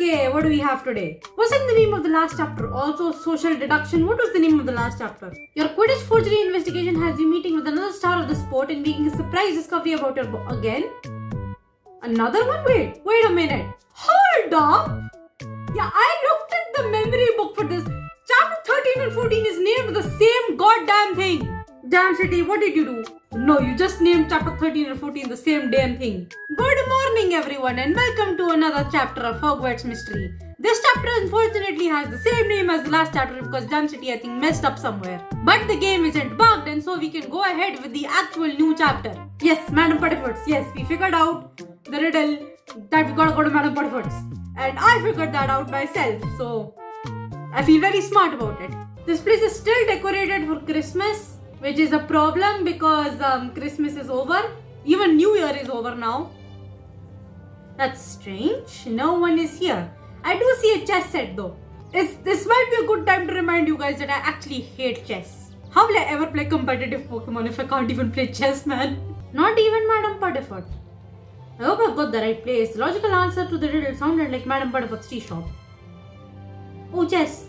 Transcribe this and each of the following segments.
Okay, what do we have today? What's in the name of the last chapter? Also, social deduction. What was the name of the last chapter? Your Quidditch forgery investigation has you meeting with another star of the sport and making a surprise discovery about your again? Another one? Wait a minute. Hold up! Yeah, I looked at the memory book for this. Chapter 13 and 14 is named the same goddamn thing. Damn City, what did you do? No, you just named chapter 13 and 14 the same damn thing. Good morning everyone and welcome to another chapter of Hogwarts Mystery. This chapter unfortunately has the same name as the last chapter because Damn City I think messed up somewhere. But the game isn't bugged and so we can go ahead with the actual new chapter. Yes, Madam Putterfoots, yes, we figured out the riddle that we gotta go to Madam Putterfoots. And I figured that out myself, so I feel very smart about it. This place is still decorated for Christmas, which is a problem because Christmas is over. Even New Year is over now. That's strange. No one is here. I do see a chess set though. This might be a good time to remind you guys that I actually hate chess. How will I ever play competitive Pokemon if I can't even play chess, man? Not even Madam Putterfoot. I hope I've got the right place. The logical answer to the riddle sounded like Madam Putterfoot's tea shop. Oh, chess.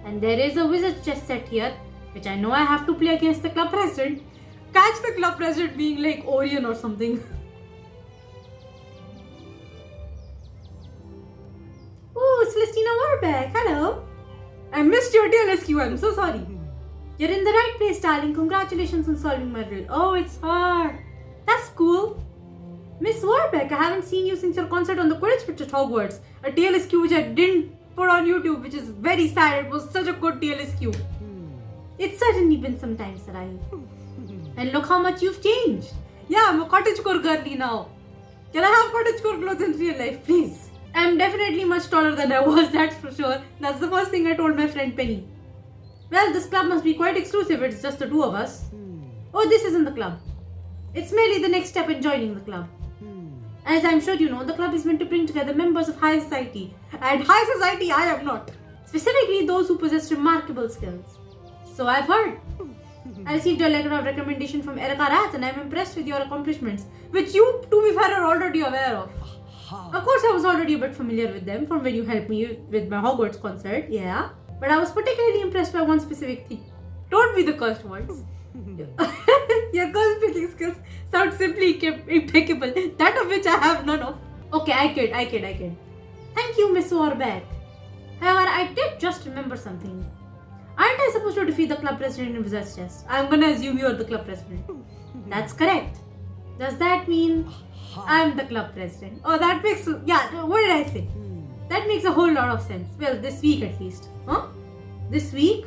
And there is a wizard chess set here, which I know I have to play against the club president. Catch the club president being like Orion or something. Oh, Celestina Warbeck, hello. I missed your TLSQ, I'm so sorry. You're in the right place, darling. Congratulations on solving my riddle. Oh, it's her. That's cool. Miss Warbeck, I haven't seen you since your concert on the Quidditch pitch at Hogwarts. A TLSQ which I didn't put on YouTube, which is very sad. It was such a good TLSQ. It's certainly been some time, Sarai. And look how much you've changed. Yeah, I'm a cottagecore girly now. Can I have cottagecore clothes in real life, please? I'm definitely much taller than I was, that's for sure. That's the first thing I told my friend Penny. Well, this club must be quite exclusive. It's just the two of us. Oh, this isn't the club. It's merely the next step in joining the club. As I'm sure you know, the club is meant to bring together members of high society. And high society I am not. Specifically those who possess remarkable skills. So I've heard. I received a letter of recommendation from Erica Rats and I'm impressed with your accomplishments, which you, to be fair, are already aware of. Of course, I was already a bit familiar with them from when you helped me with my Hogwarts concert, yeah. But I was particularly impressed by one specific thing. Don't be the cursed ones. Your curse picking skills sound simply impeccable, that of which I have none of. Okay, I kid. Thank you, Miss Warbeck. However, I did just remember something. Aren't I supposed to defeat the club president in Wizard's Chest? I'm gonna assume you're the club president. That's correct. Does that mean I'm the club president? Oh, that makes... Yeah, what did I say? That makes a whole lot of sense. Well, this week at least. Huh? This week?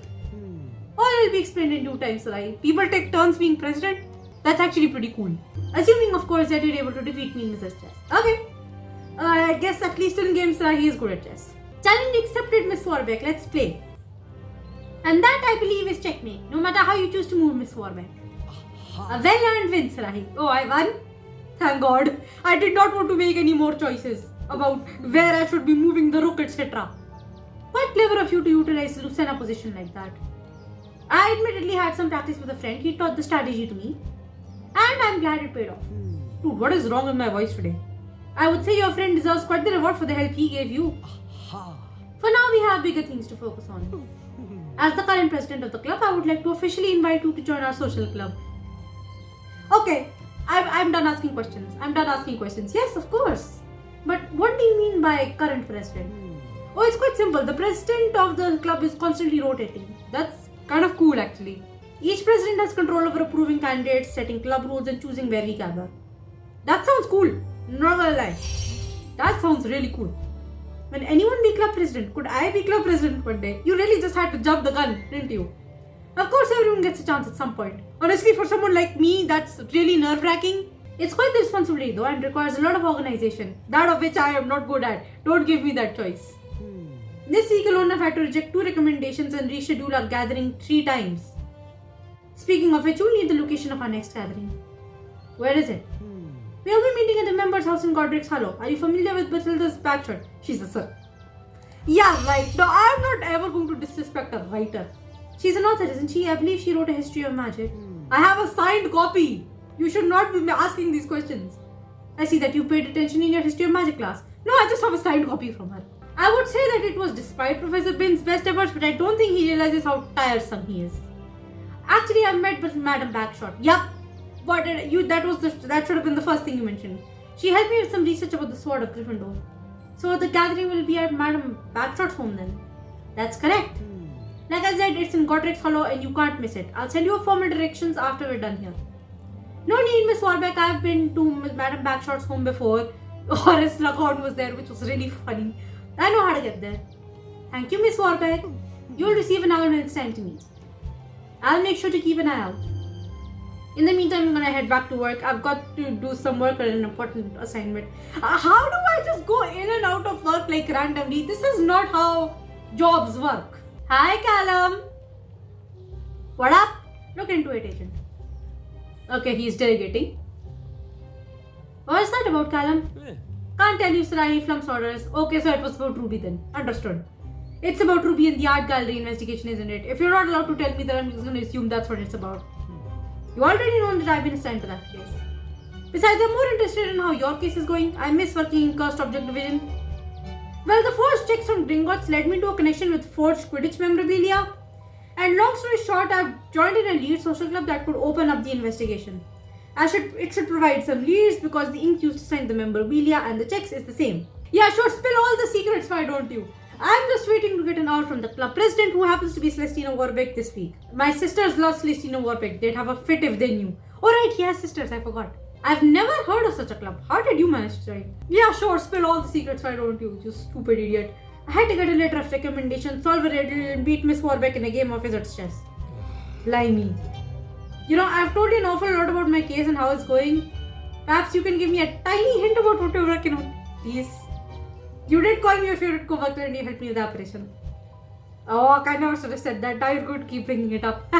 All will be explained in due time, Sarai. People take turns being president. That's actually pretty cool. Assuming, of course, that you're able to defeat me in Wizard's Chest. Okay. I guess at least in games, Sarai is good at chess. Challenge accepted, Miss Warbeck. Let's play. And that, I believe, is checkmate. No matter how you choose to move, Miss Warbeck. A well-earned win, Sarai. Oh, I won? Thank God. I did not want to make any more choices about where I should be moving the rook, etc. Quite clever of you to utilize Lucena position like that. I admittedly had some practice with a friend. He taught the strategy to me. And I'm glad it paid off. Dude, what is wrong with my voice today? I would say your friend deserves quite the reward for the help he gave you. For now, we have bigger things to focus on. As the current president of the club, I would like to officially invite you to join our social club. Okay, I'm done asking questions. Yes, of course. But what do you mean by current president? Oh, it's quite simple. The president of the club is constantly rotating. That's kind of cool actually. Each president has control over approving candidates, setting club rules and choosing where we gather. That sounds cool. Not gonna lie. That sounds really cool. Will anyone be club president? Could I be club president one day? You really just had to jump the gun, didn't you? Of course everyone gets a chance at some point. Honestly, for someone like me, that's really nerve-wracking. It's quite the responsibility though and requires a lot of organization. That of which I am not good at. Don't give me that choice. This week alone I've had to reject 2 recommendations and reschedule our gathering 3 times. Speaking of which, you'll need the location of our next gathering. Where is it? We'll be meeting at the members' house in Godric's Hollow. Are you familiar with Bathilda's backshot? She's a sir. Yeah, right. No, I'm not ever going to disrespect a writer. She's an author, isn't she? I believe she wrote a history of magic. I have a signed copy. You should not be asking these questions. I see that you paid attention in your history of magic class. No, I just have a signed copy from her. I would say that it was despite Professor Bin's best efforts, but I don't think he realizes how tiresome he is. Actually, I've met with Madam Backshot. Yup. What did you? That should have been the first thing you mentioned. She helped me with some research about the Sword of Gryffindor. So the gathering will be at Madam Backshot's home then. That's correct. Like I said, it's in Godric's Hollow and you can't miss it. I'll send you formal directions after we're done here. No need, Miss Warbeck. I've been to Madam Backshot's home before. Horace Slughorn was there, which was really funny. I know how to get there. Thank you, Miss Warbeck. You'll receive an hour when it's time to meet. I'll make sure to keep an eye out. In the meantime, I'm gonna head back to work. I've got to do some work on an important assignment. How do I just go in and out of work like randomly? This is not how jobs work. Hi, Callum. What up? Look into it, agent. Okay, he's delegating. What is that about, Callum? Can't tell you, sir. He flumps orders. Okay, so it was about Ruby then. Understood. It's about Ruby and the art gallery investigation, isn't it? If you're not allowed to tell me, then I'm just going to assume that's what it's about. You already know that I've been assigned to that case. Besides, I'm more interested in how your case is going. I miss working in Cursed Object Division. Well, the forged checks from Gringotts led me to a connection with forged Quidditch memorabilia. And long story short, I've joined in a lead social club that could open up the investigation. It should provide some leads because the ink used to sign the memorabilia and the checks is the same. Yeah, sure, spill all the secrets, why don't you? I'm just waiting to get an hour from the club president who happens to be Celestina Warbeck this week. My sisters love Celestina Warbeck. They'd have a fit if they knew. Oh right, he has sisters, I forgot. I've never heard of such a club. How did you manage to join? Yeah, sure, spill all the secrets, why don't you? You stupid idiot. I had to get a letter of recommendation, solve a riddle, and beat Miss Warbeck in a game of wizard's chess. Blimey. You know, I've told you an awful lot about my case and how it's going. Perhaps you can give me a tiny hint about what you're working on, please. You did call me your favorite co-worker and you helped me with the operation. Oh, I kind of should have said that. Now you're good, keep bringing it up.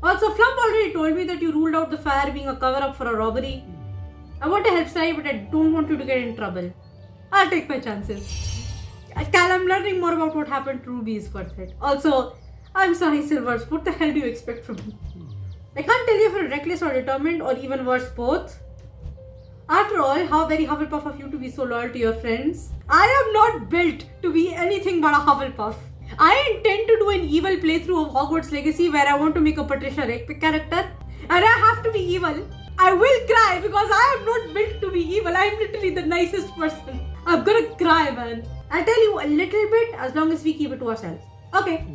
Also, Flump already told me that you ruled out the fire being a cover-up for a robbery. I want to help Sai, but I don't want you to get in trouble. I'll take my chances. Callum, learning more about what happened to Ruby is worth it. Also, I'm sorry, Silvers. What the hell do you expect from me? I can't tell you if you're reckless or determined or even worse, both. After all, how very Hufflepuff of you to be so loyal to your friends. I am not built to be anything but a Hufflepuff. I intend to do an evil playthrough of Hogwarts Legacy where I want to make a Patricia Rakepick character. And I have to be evil. I will cry because I am not built to be evil. I am literally the nicest person. I'm gonna cry, man. I'll tell you a little bit as long as we keep it to ourselves. Okay.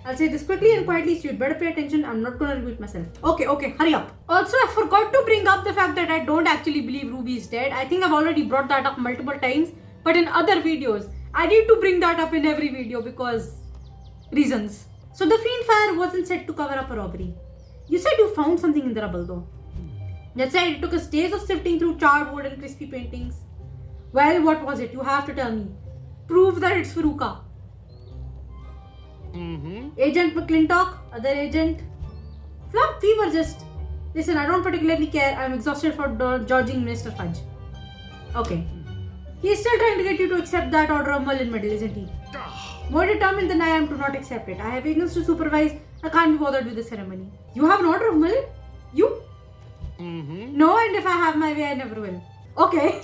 I'll say this quickly and quietly so you'd better pay attention. I'm not gonna repeat myself. Okay, hurry up. Also, I forgot to bring up the fact that I don't actually believe Ruby is dead. I think I've already brought that up multiple times. But in other videos, I need to bring that up in every video because reasons. So the Fiend Fire wasn't set to cover up a robbery. You said you found something in the rubble though. That's right, it took us days of sifting through charred wood and crispy paintings. Well, what was it? You have to tell me. Prove that it's Veruca. Agent McClintock, other agent. Flump, we were just... Listen, I don't particularly care. I'm exhausted for dodging Mr. Fudge. Okay. He's still trying to get you to accept that order of Merlin medal, isn't he? More determined than I am to not accept it. I have agents to supervise. I can't be bothered with the ceremony. You have an order of Merlin? You? No, and if I have my way, I never will. Okay.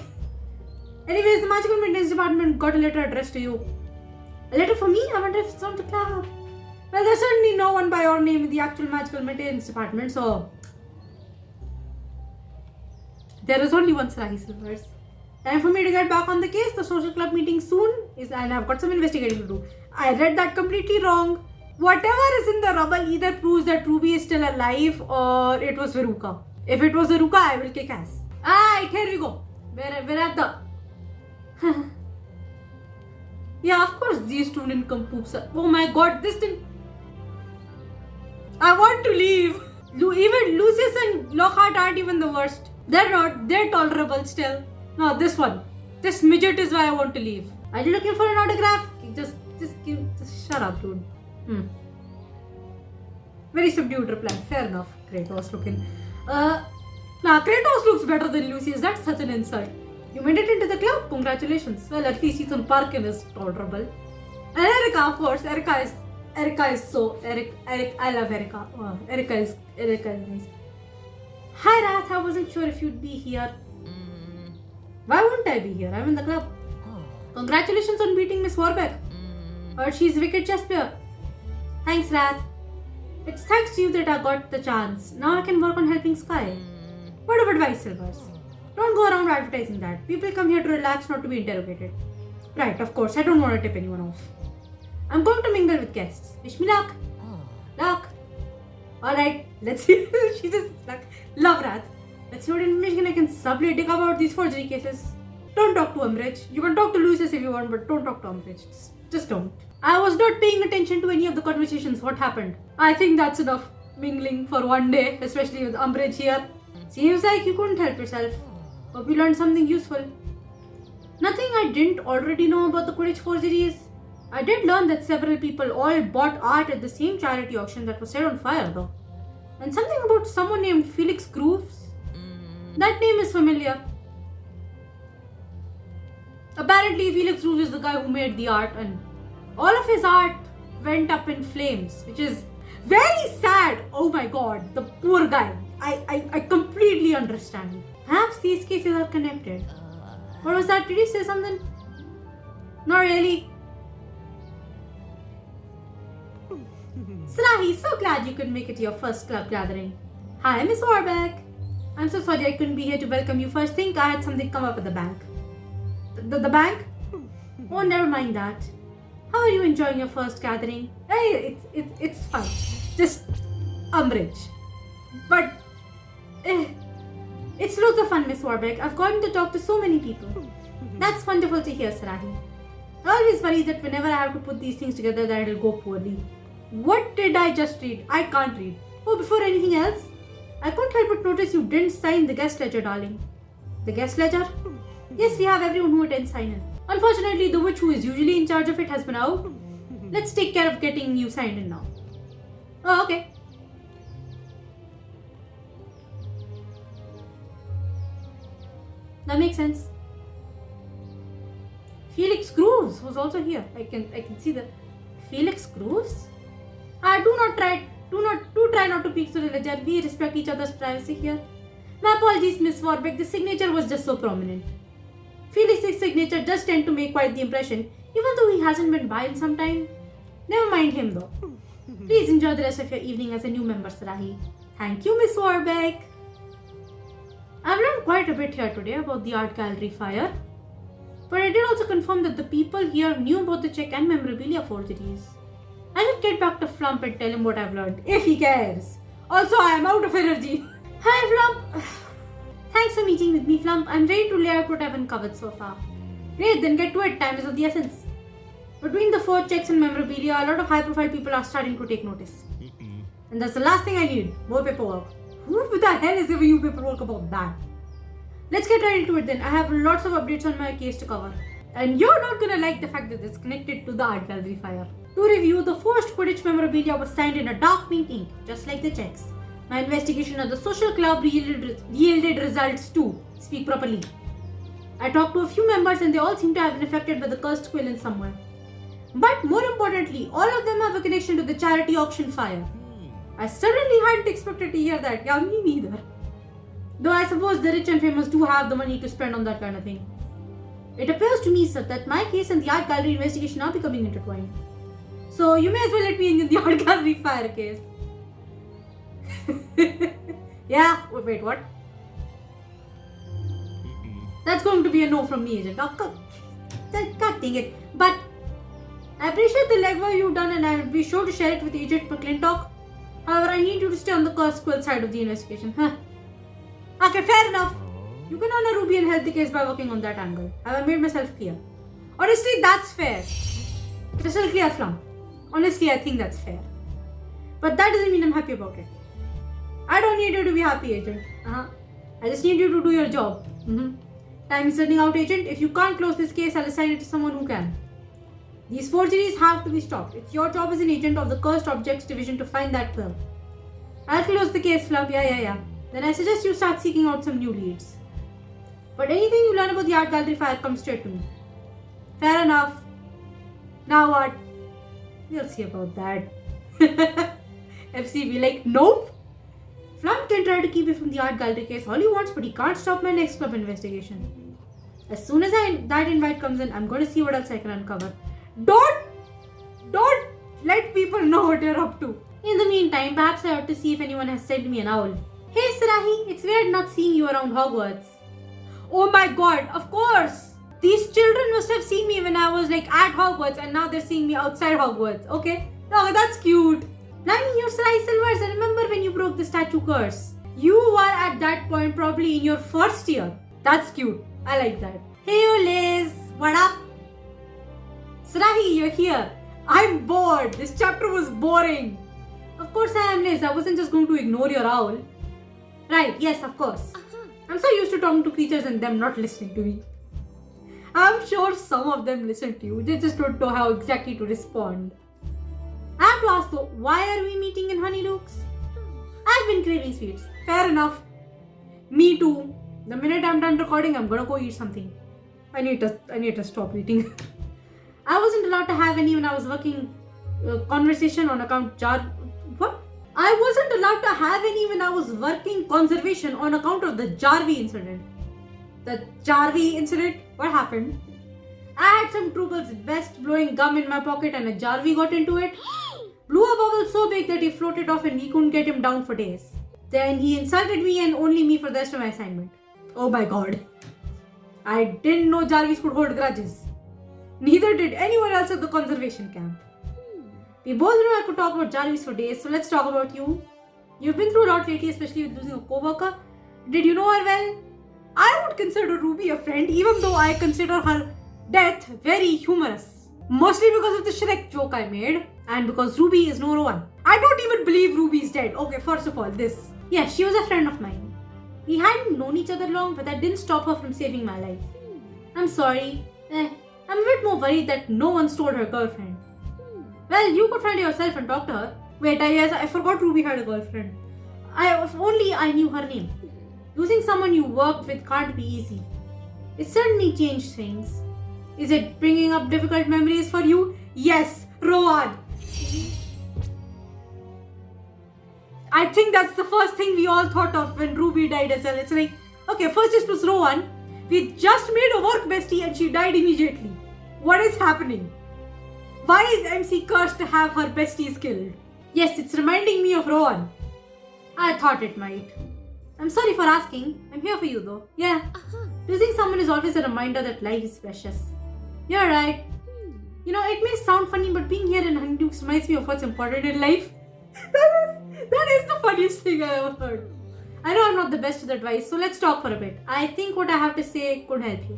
Anyways, the magical maintenance department got a letter addressed to you. A letter for me? I wonder if it's on the club. Well, there's certainly no one by your name in the actual magical maintenance department, so... There is only one Sarahi Silvers. Time for me to get back on the case. The social club meeting soon is, and I've got some investigating to do. I read that completely wrong. Whatever is in the rubble either proves that Ruby is still alive or it was Veruca. If it was Veruca, I will kick ass. Alright, here we go. We're at the... Yeah, of course these two nincompoops are... Oh my god, this didn't... I want to leave. Even Lucius and Lockhart aren't even the worst. They're not. They're tolerable still. No, this one. This midget is why I want to leave. Are you looking for an autograph? Just shut up, dude. Very subdued reply. Fair enough. Kratos looking. Kratos looks better than Lucius. That's such an insult. You made it into the club? Congratulations. Well, at least Ethan Parkin is tolerable. And Erica, of course. Erica is so... I love Erica. Erica is nice. Hi, Rath. I wasn't sure if you'd be here. Why wouldn't I be here? I'm in the club. Congratulations on beating Miss Warbeck. Heard she's wicked chess player. Thanks, Rath. It's thanks to you that I got the chance. Now I can work on helping Sky. Word of advice, Silvers. Don't go around advertising that. People come here to relax, not to be interrogated. Right, of course. I don't want to tip anyone off. I'm going to mingle with guests. Wish me luck. Luck. Alright, let's see. She just like, love Rath. Let's see what information I can subtly dig about these forgery cases. Don't talk to Umbridge. You can talk to Lucius if you want, but don't talk to Umbridge. Just don't. I was not paying attention to any of the conversations. What happened? I think that's enough mingling for one day, especially with Umbridge here. Seems like you couldn't help yourself. Hope you learned something useful. Nothing I didn't already know about the Quidditch forgeries. I did learn that several people all bought art at the same charity auction that was set on fire though. And something about someone named Felix Grooves. That name is familiar. Apparently Felix Grooves is the guy who made the art and all of his art went up in flames, which is very sad. Oh my god, the poor guy. I completely understand. Perhaps these cases are connected. What was that? Did he say something? Not really. Sarahi, so glad you could make it to your first club gathering. Hi, Miss Warbeck. I'm so sorry I couldn't be here to welcome you first. Think I had something come up at the bank. The bank? Oh, never mind that. How are you enjoying your first gathering? Hey, it's fun. Just Umbridge. But it's loads of fun, Miss Warbeck. I've gotten to talk to so many people. That's wonderful to hear, Sarahi. I always worry that whenever I have to put these things together that it'll go poorly. What did I just read? I can't read. Oh, before anything else, I couldn't help but notice you didn't sign the guest ledger, darling. The guest ledger? Yes, we have everyone who attends sign in. Unfortunately, the witch who is usually in charge of it has been out. Let's take care of getting you signed in now. Oh, okay. That makes sense. Felix Grooves was also here. I can see that. Felix Grooves? Do try not to peek through the ledger. We respect each other's privacy here. My apologies, Miss Warbeck. The signature was just so prominent. Felix's signature does tend to make quite the impression, even though he hasn't been by in some time. Never mind him though. Please enjoy the rest of your evening as a new member, Sarahi. Thank you, Miss Warbeck. I've learned quite a bit here today about the art gallery fire. But I did also confirm that the people here knew about the check and memorabilia forgeries. I should get back to Flump and tell him what I've learned, if he cares. Also, I am out of energy. Hi, Flump. Thanks for meeting with me, Flump. I'm ready to lay out what I've uncovered so far. Great, then get to it. Time is of the essence. Between the forged checks and memorabilia, a lot of high-profile people are starting to take notice. And that's the last thing I need. More paperwork. Who the hell is giving you paperwork about that? Let's get right into it then. I have lots of updates on my case to cover. And you're not gonna like the fact that it's connected to the art gallery fire. To review, the forged Quidditch memorabilia was signed in a dark pink ink, just like the checks. My investigation at the social club yielded results too. Speak properly. I talked to a few members and they all seem to have been affected by the cursed quill in some way. But more importantly, all of them have a connection to the charity auction fire. I certainly hadn't expected to hear that. Yeah, me neither. Though I suppose the rich and famous do have the money to spend on that kind of thing. It appears to me, sir, that my case and the art gallery investigation are becoming intertwined. So you may as well let me in the art gallery fire case. Yeah, wait, what? That's going to be a no from me, agent. Oh, God dang it. But I appreciate the legwork you've done and I'll be sure to share it with Agent McClintock. However, I need you to stay on the cursed quill side of the investigation. Huh. Okay, fair enough. You can earn a ruby and help the case by working on that angle. Have I made myself clear? Honestly, that's fair. Crystal clear, Flump. Honestly, I think that's fair. But that doesn't mean I'm happy about it. I don't need you to be happy, Agent. I just need you to do your job. Time is running out, Agent. If you can't close this case, I'll assign it to someone who can. These forgeries have to be stopped. It's your job as an agent of the Cursed Objects Division to find that quill. I'll close the case, Flump. Yeah. Then I suggest you start seeking out some new leads. But anything you learn about the art gallery fire comes straight to me. Fair enough. Now what? We'll see about that. FCB like, nope. Flump can try to keep me from the art gallery case all he wants, but he can't stop my next club investigation. As soon as that invite comes in, I'm going to see what else I can uncover. Don't let people know what you're up to. In the meantime, perhaps I ought to see if anyone has sent me an owl. Hey Sarahi, it's weird not seeing you around Hogwarts. Oh my god, of course! These children must have seen me when I was like at Hogwarts and now they're seeing me outside Hogwarts. Okay? Oh, that's cute. Blimey, you're Sarahi Silvers. I remember when you broke the statue curse. You were at that point probably in your first year. That's cute. I like that. Hey Liz, what up? Sarahi, you're here. I'm bored. This chapter was boring. Of course I am, Liz. I wasn't just going to ignore your owl. Right, yes, of course. I'm so used to talking to creatures and them not listening to me. I'm sure some of them listen to you. They just don't know how exactly to respond. I have to ask though, why are we meeting in Honeydukes? I've been craving sweets. Fair enough. Me too. The minute I'm done recording, I'm gonna go eat something. I need to stop eating. I wasn't allowed to have any when I was working conversation on account What? I wasn't allowed to have any when I was working conservation on account of the Jarvie incident. The Jarvie incident? What happened? I had some Troople's best blowing gum in my pocket and a Jarvie got into it. Blew a bubble so big that he floated off and we couldn't get him down for days. Then he insulted me and only me for the rest of my assignment. Oh my god. I didn't know Jarvies could hold grudges. Neither did anyone else at the conservation camp. We both knew I could talk about Jarvis for days, so let's talk about you. You've been through a lot lately, especially with losing a co-worker. Did you know her well? I would consider Ruby a friend, even though I consider her death very humorous. Mostly because of the Shrek joke I made, and because Ruby is no one. I don't even believe Ruby's dead. Okay, first of all, this. Yeah, she was a friend of mine. We hadn't known each other long, but that didn't stop her from saving my life. I'm sorry. I'm a bit more worried that no one stole her girlfriend. Well, you could find yourself and talk to her. Wait, I forgot Ruby had a girlfriend. If only I knew her name. Losing someone you worked with can't be easy. It certainly changed things. Is it bringing up difficult memories for you? Yes, Rowan. I think that's the first thing we all thought of when Ruby died as well. It's like, okay, first it was Rowan. We just made a work bestie and she died immediately. What is happening? Why is MC cursed to have her besties killed? Yes, it's reminding me of Rowan. I thought it might. I'm sorry for asking. I'm here for you though. Yeah. Losing someone is always a reminder that life is precious. You're right. You know, it may sound funny, but being here in Honeydukes reminds me of what's important in life. That is the funniest thing I ever heard. I know I'm not the best with advice, so let's talk for a bit. I think what I have to say could help you.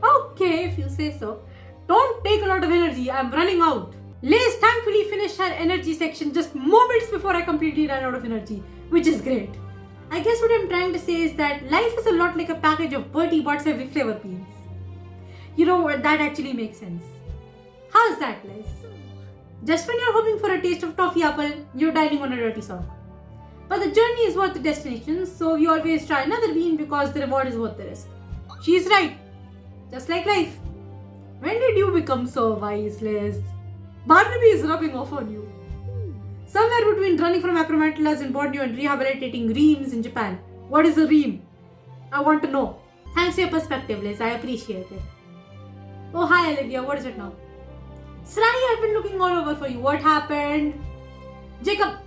Okay, if you say so. Don't take a lot of energy, I'm running out. Liz thankfully finished her energy section just moments before I completely ran out of energy, which is great. I guess what I'm trying to say is that life is a lot like a package of Bertie Bott's every flavor beans. You know what, that actually makes sense. How's that, Liz? Just when you're hoping for a taste of toffee apple, you're dining on a dirty sock. But the journey is worth the destination, so we always try another bean because the reward is worth the risk. She's right. Just like life. When did you become so wise, Liz? Barnaby is rubbing off on you. Somewhere between running from acromantulas in Borneo and rehabilitating reams in Japan. What is a ream? I want to know. Thanks for your perspective, Liz. I appreciate it. Oh, hi, Olivia. What is it now? Sarahi, I've been looking all over for you. What happened? Jacob.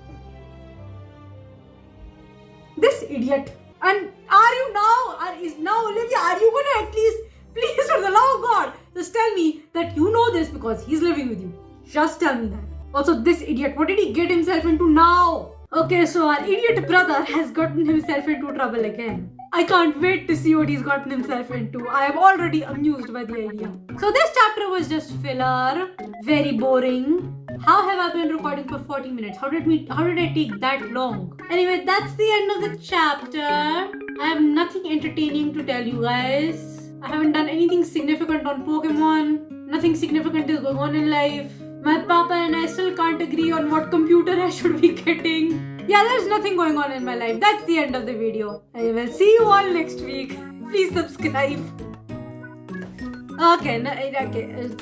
This idiot. And are you now? Is now, Olivia, are you gonna at least, please, for the love of God, just tell me that you know this because he's living with you. Just tell me that. Also, this idiot, what did he get himself into now? Okay, so our idiot brother has gotten himself into trouble again. I can't wait to see what he's gotten himself into. I am already amused by the idea. So this chapter was just filler. Very boring. How have I been recording for 40 minutes? How did I take that long? Anyway, that's the end of the chapter. I have nothing entertaining to tell you guys. I haven't done anything significant on Pokemon. Nothing significant is going on in life. My papa and I still can't agree on what computer I should be getting. Yeah, there's nothing going on in my life. That's the end of the video. I will see you all next week. Please subscribe.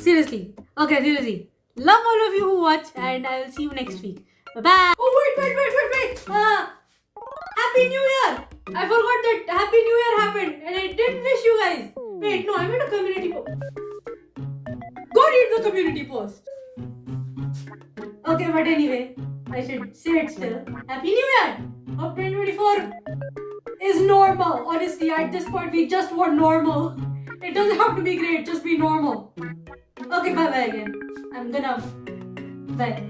Seriously. Love all of you who watch and I will see you next week. Bye-bye. Oh, wait. Happy New Year. I forgot that Happy New Year happened and I didn't wish you guys. Wait, no, I made a community post. Go read the community post. Okay, but anyway, I should say it still. Happy New Year! Hope 2024 is normal. Honestly, at this point, we just want normal. It doesn't have to be great, just be normal. Okay, bye-bye again. I'm gonna... Bye.